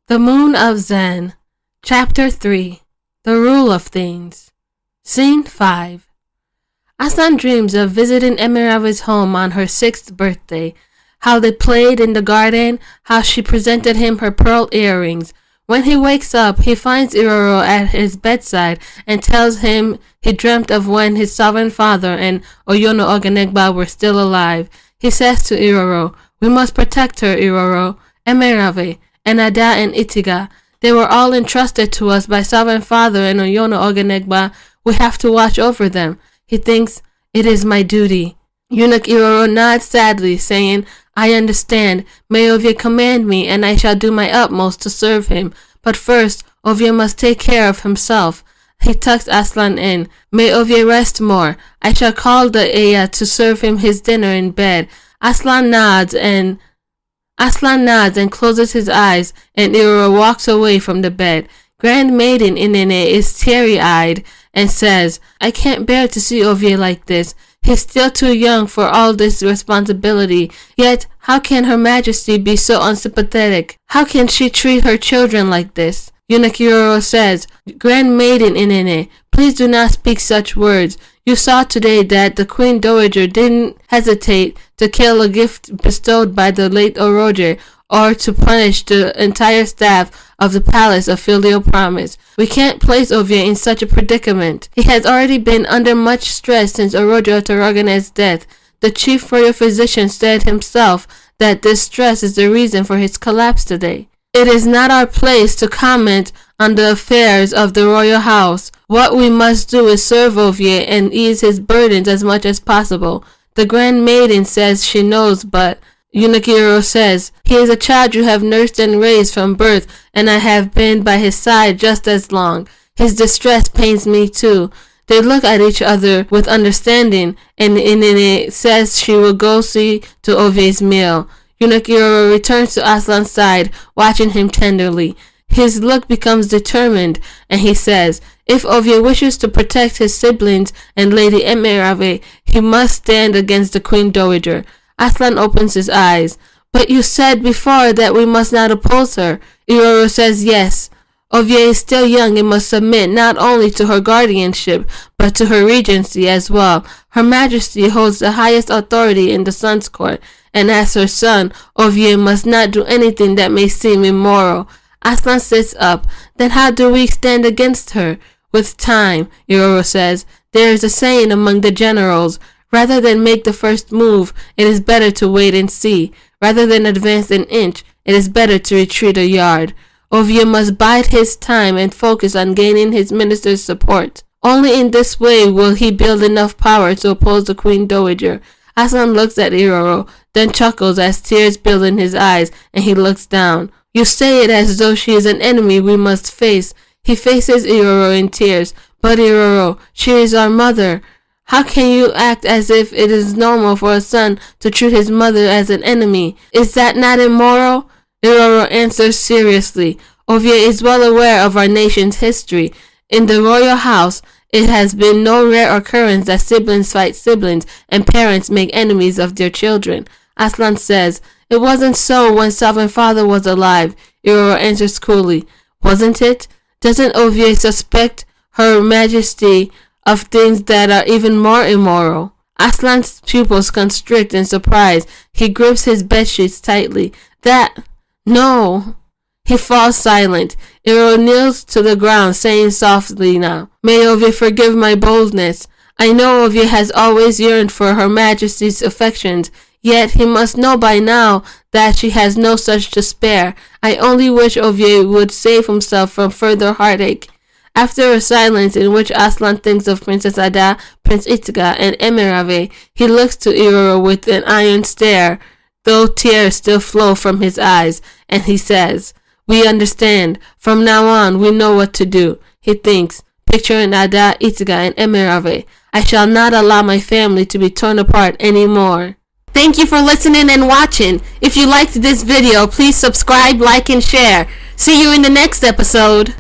The Moon of Xxene, Chapter 3, The Rule of Things. Scene 5. Aslan dreams of visiting Emirave's home on her 6th birthday, how they played in the garden, how she presented him her pearl earrings. When he wakes up, he finds Iroro at his bedside and tells him he dreamt of when his sovereign father and Oyono Oganegba were still alive. He says to Iroro, "We must protect her, Iroro. Emirave, and Ada and Itiga, they were all entrusted to us by Sovereign Father and Oyono Oganegba. We have to watch over them." He thinks, "It is my duty." Eunuch Iroro nods sadly, saying, "I understand. May Ovie command me, and I shall do my utmost to serve him. But first, Ovie must take care of himself." He tucks Aslan in. "May Ovie rest more. I shall call the Aya to serve him his dinner in bed." Aslan nods and closes his eyes, and Iroro walks away from the bed. Grand Maiden Inene is teary-eyed and says, "I can't bear to see Ovie like this. He's still too young for all this responsibility. Yet, how can Her Majesty be so unsympathetic? How can she treat her children like this?" Eunuch Iroro says, "Grand Maiden Inene, please do not speak such words. You saw today that the Queen Dowager didn't hesitate to kill a gift bestowed by the late Oroge, or to punish the entire staff of the Palace of Filial Promise. We can't place Ovie in such a predicament. He has already been under much stress since Oroge Otorogene's death. The chief royal physician said himself that this stress is the reason for his collapse today. It is not our place to comment on the affairs of the royal house. What we must do is serve Ovie and ease his burdens as much as possible." The Grand Maiden says she knows, but Eunuch Iroro says, "He is a child you have nursed and raised from birth, and I have been by his side just as long. His distress pains me too." They look at each other with understanding, and Inene says she will go see to Ovie's meal. Eunuch Iroro returns to Aslan's side, watching him tenderly. His look becomes determined, and he says, "If Ovie wishes to protect his siblings and Lady Emirave, he must stand against the Queen Dowager." Aslan opens his eyes. "But you said before that we must not oppose her." Iroro says, "Yes. Ovie is still young and must submit not only to her guardianship, but to her regency as well. Her Majesty holds the highest authority in the Sun's court, and as her son, Ovie must not do anything that may seem immoral." Aslan sits up. "Then how do we stand against her?" "With time," Iroro says. "There is a saying among the generals, rather than make the first move, it is better to wait and see. Rather than advance an inch, it is better to retreat a yard. Ovie must bide his time and focus on gaining his minister's support. Only in this way will he build enough power to oppose the Queen Dowager." Aslan looks at Iroro, then chuckles as tears build in his eyes, and he looks down. "You say it as though she is an enemy we must face." He faces Iroro in tears. "But Iroro, she is our mother. How can you act as if it is normal for a son to treat his mother as an enemy? Is that not immoral?" Iroro answers seriously. "Ovie is well aware of our nation's history. In the royal house, it has been no rare occurrence that siblings fight siblings and parents make enemies of their children." Aslan says, "It wasn't so when Sovereign Father was alive." Iroro answers coolly, "Wasn't it? Doesn't Ovie suspect Her Majesty of things that are even more immoral?" Aslan's pupils constrict in surprise. He grips his bedsheets tightly. No. He falls silent. Iroro kneels to the ground, saying softly now, "May Ovie forgive my boldness. I know Ovie has always yearned for Her Majesty's affections, yet he must know by now that she has no such to spare. I only wish Ovie would save himself from further heartache." After a silence in which Aslan thinks of Princess Ada, Prince Itiga, and Emirave, he looks to Iroro with an iron stare, though tears still flow from his eyes, and he says, "We understand. From now on, we know what to do." He thinks, picturing Ada, Itiga, and Emirave, "I shall not allow my family to be torn apart anymore." Thank you for listening and watching. If you liked this video, please subscribe, like, and share. See you in the next episode.